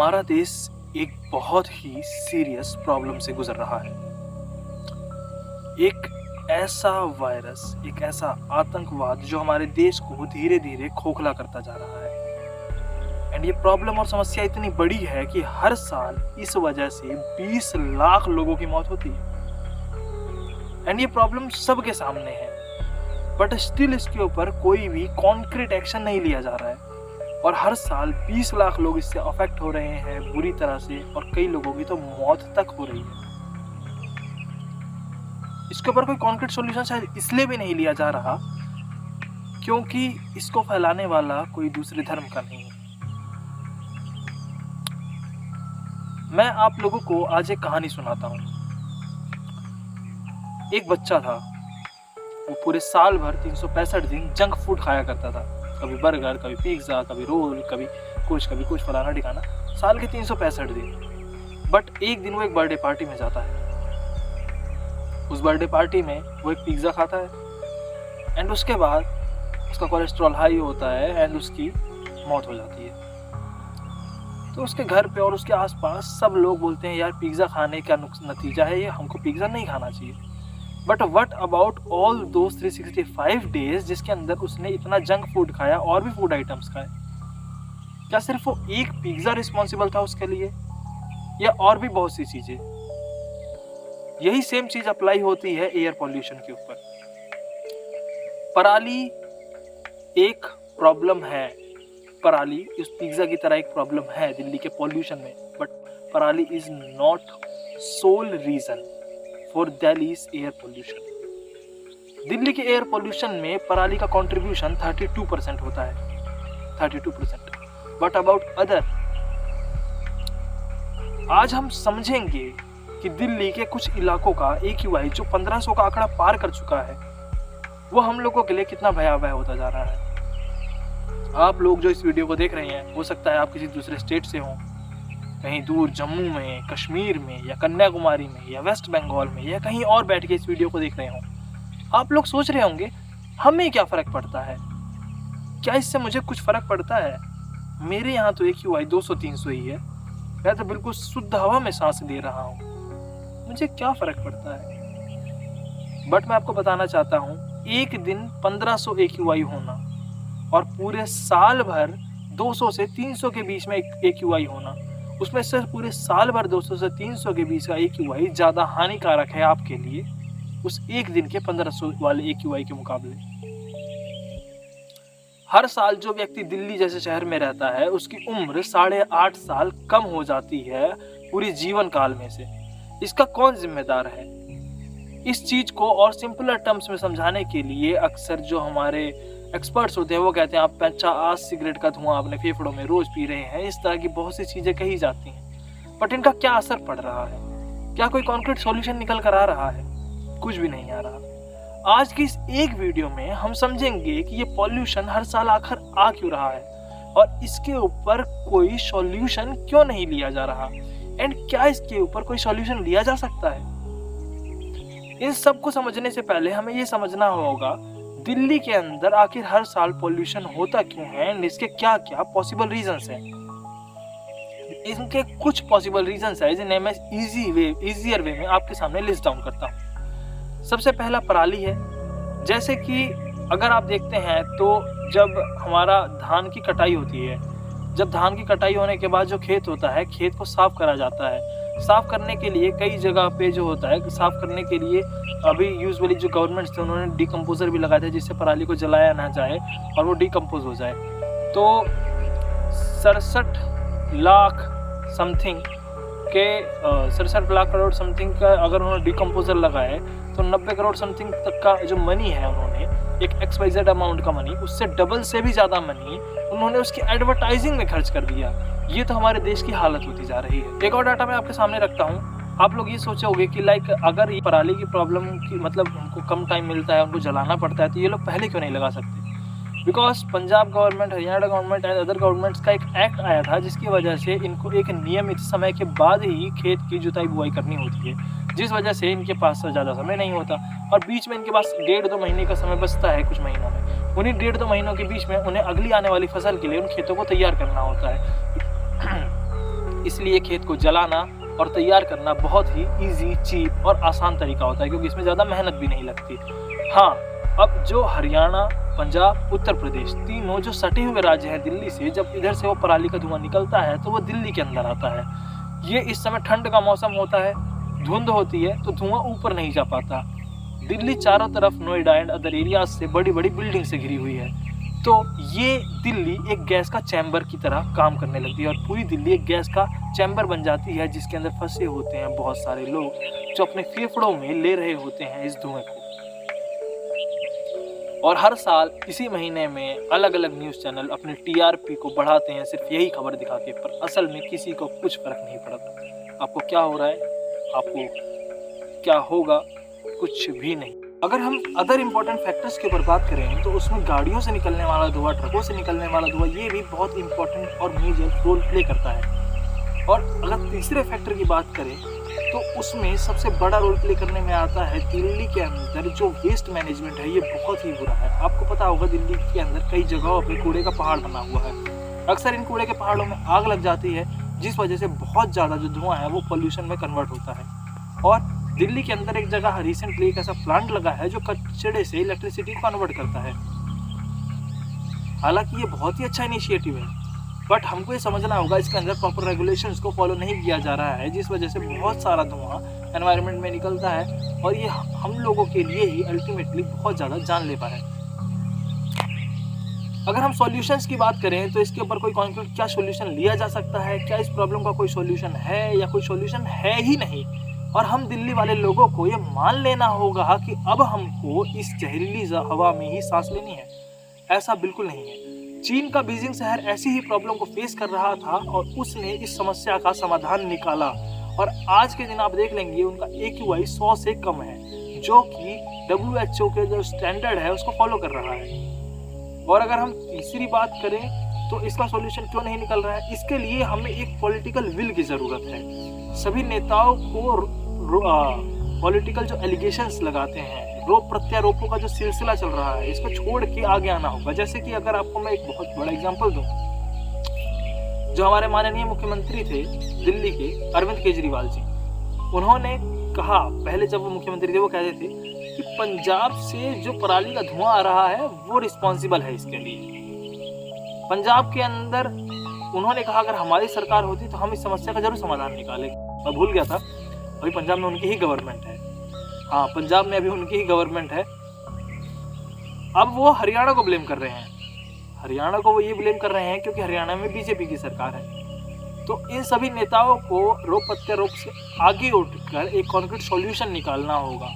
हमारा देश एक बहुत ही सीरियस प्रॉब्लम से गुजर रहा है। एक ऐसा वायरस, एक ऐसा आतंकवाद जो हमारे देश को धीरे धीरे खोखला करता जा रहा है। एंड ये प्रॉब्लम और समस्या इतनी बड़ी है कि हर साल इस वजह से 20 लाख लोगों की मौत होती है। एंड ये प्रॉब्लम सबके सामने है, बट स्टिल इसके ऊपर कोई भी कॉन्क्रीट एक्शन नहीं लिया जा रहा है। और हर साल 20 लाख लोग इससे अफेक्ट हो रहे हैं बुरी तरह से, और कई लोगों की तो मौत तक हो रही है। इसके ऊपर कोई कॉन्क्रीट सॉल्यूशन शायद इसलिए भी नहीं लिया जा रहा क्योंकि इसको फैलाने वाला कोई दूसरे धर्म का नहीं है। मैं आप लोगों को आज एक कहानी सुनाता हूँ। एक बच्चा था, वो पूरे साल भर 365 दिन जंक फूड खाया करता था। कभी बर्गर, कभी पिज्ज़ा, कभी रोल, कभी कुछ फलाना ठिकाना, साल के 365 दिन। बट एक दिन वो एक बर्थडे पार्टी में जाता है। उस बर्थडे पार्टी में वो एक पिज्ज़ा खाता है एंड उसके बाद उसका कोलेस्ट्रॉल हाई होता है एंड उसकी मौत हो जाती है। तो उसके घर पे और उसके आसपास सब लोग बोलते हैं यार पिज्ज़ा खाने का नतीजा है ये, हमको पिज्ज़ा नहीं खाना चाहिए। But what about all those 365 days जिसके अंदर उसने इतना जंक फूड खाया और भी फूड आइटम्स खाए? क्या सिर्फ वो एक पिज्ज़ा रिस्पॉन्सिबल था उसके लिए, या और भी बहुत सी चीजें? यही सेम चीज अप्लाई होती है एयर पॉल्यूशन के ऊपर। पराली एक प्रॉब्लम है, पराली उस पिज्ज़ा की तरह एक प्रॉब्लम है दिल्ली के पॉल्यूशन में, बट पराली is not sole reason for Delhi's air pollution. Delhi के एयर पॉल्यूशन में पराली का कंट्रीब्यूशन 32% होता है, 32%। बट अबाउट अदर, आज हम समझेंगे कि दिल्ली के कुछ इलाकों का AQI जो 1500 का आंकड़ा पार कर चुका है, वो हम लोगों के लिए कितना भयावह होता जा रहा है। आप लोग जो इस वीडियो को देख रहे हैं, हो सकता है आप किसी दूसरे स्टेट से हों, कहीं दूर जम्मू में, कश्मीर में, या कन्याकुमारी में, या वेस्ट बंगाल में, या कहीं और बैठ के इस वीडियो को देख रहे हों। आप लोग सोच रहे होंगे हमें क्या फ़र्क पड़ता है, क्या इससे मुझे कुछ फ़र्क पड़ता है? मेरे यहाँ तो AQI 200-300 ही है, मैं तो बिल्कुल शुद्ध हवा में सांस ले रहा हूँ, मुझे क्या फ़र्क पड़ता है? बट मैं आपको बताना चाहता हूँ, एक दिन 1500 AQI होना और पूरे साल भर 200 से 300 के बीच में AQI होना, उसमें सिर्फ पूरे साल भर 200 से 300 के बीच का AQI ज़्यादा हानिकारक है आपके लिए उस एक दिन के 1500 वाले AQI के मुकाबले। हर साल जो व्यक्ति दिल्ली जैसे शहर में रहता है उसकी उम्र 8.5 साल कम हो जाती है पूरी जीवन काल में से। इसका कौन जिम्मेदार है? इस चीज को और सिंपलर टर्म्स में समझाने के लिए अक्सर जो हमारे एक्सपर्ट्स होते हैं वो कहते हैं आप 50 सिगरेट का धुआं अपने फेफड़ों में रोज पी रहे हैं। इस तरह की बहुत सी चीजें कही जाती हैं, बट इनका क्या असर पड़ रहा है? क्या कोई कॉन्क्रीट सॉल्यूशन निकल कर आ रहा है? कुछ भी नहीं आ रहा। आज की इस एक वीडियो में हम समझेंगे कि ये पॉल्यूशन हर साल आखिर आ क्यों रहा है और इसके ऊपर कोई सॉल्यूशन क्यों नहीं लिया जा रहा, एंड क्या इसके ऊपर कोई सॉल्यूशन लिया जा सकता है। इन सब को समझने से पहले हमें ये समझना होगा दिल्ली के अंदर आखिर हर साल पॉल्यूशन होता क्यों है, एंड इसके क्या क्या पॉसिबल रीजंस हैं। इनके कुछ पॉसिबल रीजंस है जिन्हें मैं इजियर वे में आपके सामने लिस्ट डाउन करता हूँ। सबसे पहला पराली है। जैसे कि अगर आप देखते हैं तो जब हमारा धान की कटाई होती है, जब धान की कटाई होने के बाद जो खेत होता है, खेत को साफ करा जाता है। साफ करने के लिए कई जगह पे जो होता है, साफ करने के लिए अभी यूजुअली जो गवर्नमेंट्स थे उन्होंने डिकम्पोजर भी लगाए थे जिससे पराली को जलाया ना जाए और वो डिकम्पोज हो जाए। तो 67 लाख समथिंग के 67 लाख करोड़ समथिंग का अगर उन्होंने डिकम्पोजर लगाए तो 90 करोड़ समथिंग तक का जो मनी है, उन्होंने एक XYZ अमाउंट का मनी, उससे डबल से भी ज़्यादा मनी उन्होंने उसकी एडवर्टाइजिंग में खर्च कर दिया। ये तो हमारे देश की हालत होती जा रही है। एक और डाटा मैं आपके सामने रखता हूँ। आप लोग ये सोचोगे कि लाइक अगर ये पराली की प्रॉब्लम की मतलब उनको कम टाइम मिलता है, उनको जलाना पड़ता है, तो ये लोग पहले क्यों नहीं लगा सकते? Because Punjab government, Haryana government and other governments का एक एक्ट आया था जिसकी वजह से इनको एक नियमित समय के बाद ही खेत की जुताई बुआई करनी होती है, जिस वजह से इनके पास ज़्यादा समय नहीं होता और बीच में इनके पास 1.5-2 महीने का समय बचता है कुछ महीनों में। उन्हीं 1.5-2 महीनों के बीच में उन्हें अगली आने वाली फसल के लिए उन खेतों को तैयार करना होता है। इसलिए खेत को जलाना और तैयार करना बहुत ही इजी, चीप और आसान तरीका होता है, क्योंकि इसमें ज़्यादा मेहनत भी नहीं लगती। हाँ, अब जो हरियाणा, पंजाब, उत्तर प्रदेश तीनों जो सटे हुए राज्य हैं दिल्ली से, जब इधर से वो पराली का धुआं निकलता है तो वो दिल्ली के अंदर आता है। ये इस समय ठंड का मौसम होता है, धुंध होती है, तो धुआं ऊपर नहीं जा पाता। दिल्ली चारों तरफ नोएडा एंड अदर एरियाज से बड़ी बड़ी बिल्डिंग से घिरी हुई है, तो ये दिल्ली एक गैस का चैम्बर की तरह काम करने लगती है और पूरी दिल्ली एक गैस का चैम्बर बन जाती है, जिसके अंदर फंसे होते हैं बहुत सारे लोग जो अपने फेफड़ों में ले रहे होते हैं इस धुएं को। और हर साल इसी महीने में अलग अलग न्यूज़ चैनल अपने टीआरपी को बढ़ाते हैं सिर्फ यही खबर दिखा के, पर असल में किसी को कुछ फर्क नहीं पड़ता। आपको क्या हो रहा है, आपको क्या होगा, कुछ भी नहीं। अगर हम अदर इम्पोर्टेंट फैक्टर्स के ऊपर बात करें तो उसमें गाड़ियों से निकलने वाला धुआं, ट्रकों से निकलने वाला धुआं, ये भी बहुत इम्पोर्टेंट और मेजर रोल प्ले करता है। और अगर तीसरे फैक्टर की बात करें तो उसमें सबसे बड़ा रोल प्ले करने में आता है दिल्ली के अंदर जो वेस्ट मैनेजमेंट है, ये बहुत ही बुरा है। आपको पता होगा दिल्ली के अंदर कई जगहों पे कूड़े का पहाड़ बना हुआ है। अक्सर इन कूड़े के पहाड़ों में आग लग जाती है, जिस वजह से बहुत ज़्यादा जो धुआं है वो पोल्यूशन में कन्वर्ट होता है। और दिल्ली के अंदर एक जगह रिसेंटली एक ऐसा प्लांट लगा है जो कचड़े से इलेक्ट्रिसिटी को कन्वर्ट करता है। हालांकि ये बहुत ही अच्छा इनिशिएटिव है, बट हमको ये समझना होगा इसके अंदर प्रॉपर रेगुलेशंस को फॉलो नहीं किया जा रहा है, जिस वजह से बहुत सारा धुआं एनवायरनमेंट में निकलता है और ये हम लोगों के लिए ही अल्टीमेटली बहुत ज़्यादा जानलेवा है। अगर हम सॉल्यूशंस की बात करें तो इसके ऊपर कोई कॉन्क्रीट क्या सॉल्यूशन लिया जा सकता है, क्या इस प्रॉब्लम का कोई सॉल्यूशन है या कोई सॉल्यूशन है ही नहीं। और हम दिल्ली वाले लोगों को ये मान लेना होगा कि अब हमको इस जहरीली हवा में ही सांस लेनी है। ऐसा बिल्कुल नहीं है। चीन का बीजिंग शहर ऐसी ही प्रॉब्लम को फेस कर रहा था और उसने इस समस्या का समाधान निकाला और आज के दिन आप देख लेंगे उनका AQI 100 से कम है, जो कि WHO के जो स्टैंडर्ड है उसको फॉलो कर रहा है। और अगर हम तीसरी बात करें तो इसका सॉल्यूशन क्यों नहीं निकल रहा है, इसके लिए हमें एक पॉलिटिकल विल की ज़रूरत है। सभी नेताओं को पॉलिटिकल जो एलिगेशंस लगाते हैं, रोप प्रत्यारोपों का जो सिलसिला चल रहा है, इसको छोड़ के आगे आना होगा। जैसे कि अगर आपको मैं एक बहुत बड़ा एग्जांपल दूं, जो हमारे माननीय मुख्यमंत्री थे दिल्ली के, अरविंद केजरीवाल जी, उन्होंने कहा, पहले जब वो मुख्यमंत्री थे वो कहते थे कि पंजाब से जो पराली का धुआं आ रहा है वो रिस्पॉन्सिबल है इसके लिए। पंजाब के अंदर उन्होंने कहा अगर हमारी सरकार होती तो हम इस समस्या का जरूर समाधान निकालेंगे। मैं भूल गया था, अभी पंजाब में उनकी ही गवर्नमेंट है। हाँ, पंजाब में अभी उनकी ही गवर्नमेंट है। अब वो हरियाणा को ब्लेम कर रहे हैं। हरियाणा को वो ये ब्लेम कर रहे हैं क्योंकि हरियाणा में बीजेपी की सरकार है। तो इन सभी नेताओं को रोप प्रत्यारोप से आगे उठकर एक कॉन्क्रीट सॉल्यूशन निकालना होगा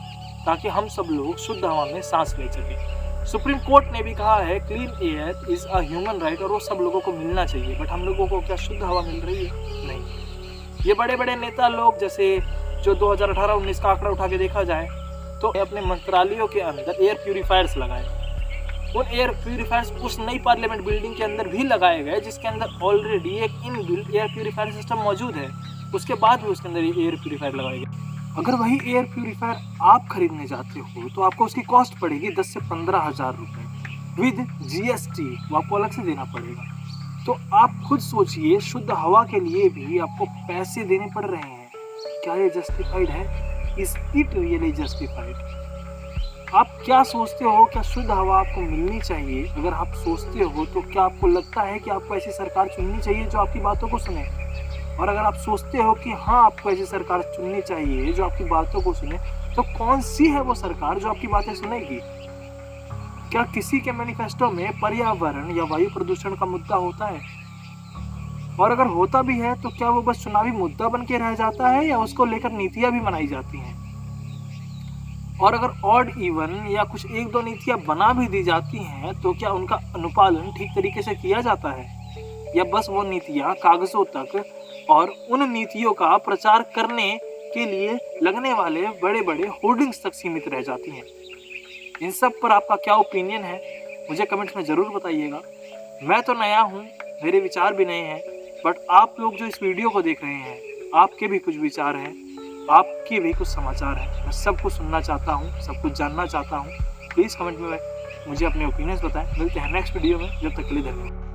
ताकि हम सब लोग शुद्ध हवा में सांस ले सकें। सुप्रीम कोर्ट ने भी कहा है clean air is a human right और वो सब लोगों को मिलना चाहिए, बट हम लोगों को क्या शुद्ध हवा मिल रही है? नहीं। ये बड़े बड़े नेता लोग जैसे जो 2018-19 का आंकड़ा उठा के देखा जाए तो अपने मंत्रालयों के अंदर एयर प्यूरीफायर्स लगाए। उन एयर प्यूरीफायर्स उस नई पार्लियामेंट बिल्डिंग के अंदर भी लगाए गए जिसके अंदर ऑलरेडी एक इनबिल्ट एयर प्यूरीफायर सिस्टम मौजूद है। उसके बाद भी उसके अंदर एयर प्यूरीफायर लगाए गए। अगर वही एयर प्यूरीफायर आप खरीदने जाते हो तो आपको उसकी कॉस्ट पड़ेगी 10 से 15 हज़ार रुपये विद GST, वो आपको अलग से देना पड़ेगा। तो आप खुद सोचिए, शुद्ध हवा के लिए भी आपको पैसे देने पड़ रहे हैं, क्या ये जस्टिफाइड है? Is it really justified? आप क्या सोचते हो, क्या शुद्ध हवा आपको मिलनी चाहिए? अगर आप सोचते हो तो क्या आपको लगता है कि आपको ऐसी सरकार चुननी चाहिए जो आपकी बातों को सुने? और अगर आप सोचते हो कि हाँ आपको ऐसी सरकार चुननी चाहिए जो आपकी बातों को सुने, तो कौन सी है वो सरकार जो आपकी बातें सुनेगी? क्या किसी के मैनिफेस्टो में पर्यावरण या वायु प्रदूषण का मुद्दा होता है? और अगर होता भी है तो क्या वो बस चुनावी मुद्दा बन के रह जाता है या उसको लेकर नीतियां भी बनाई जाती हैं? और अगर ऑड इवन या कुछ एक दो नीतियां बना भी दी जाती हैं तो क्या उनका अनुपालन ठीक तरीके से किया जाता है, या बस वो नीतियां कागजों तक और उन नीतियों का प्रचार करने के लिए लगने वाले बड़े बड़े होर्डिंग्स तक सीमित रह जाती हैं? इन सब पर आपका क्या ओपिनियन है, मुझे कमेंट्स में ज़रूर बताइएगा। मैं तो नया हूँ, मेरे विचार भी नए हैं, बट आप लोग जो इस वीडियो को देख रहे हैं, आपके भी कुछ विचार हैं, आपके भी कुछ समाचार हैं। मैं सब कुछ सुनना चाहता हूँ, सब कुछ जानना चाहता हूँ। प्लीज़ कमेंट में मुझे अपने ओपिनियंस बताएं। मिलते हैं नेक्स्ट वीडियो में, जब तक के लिए धन्यवाद।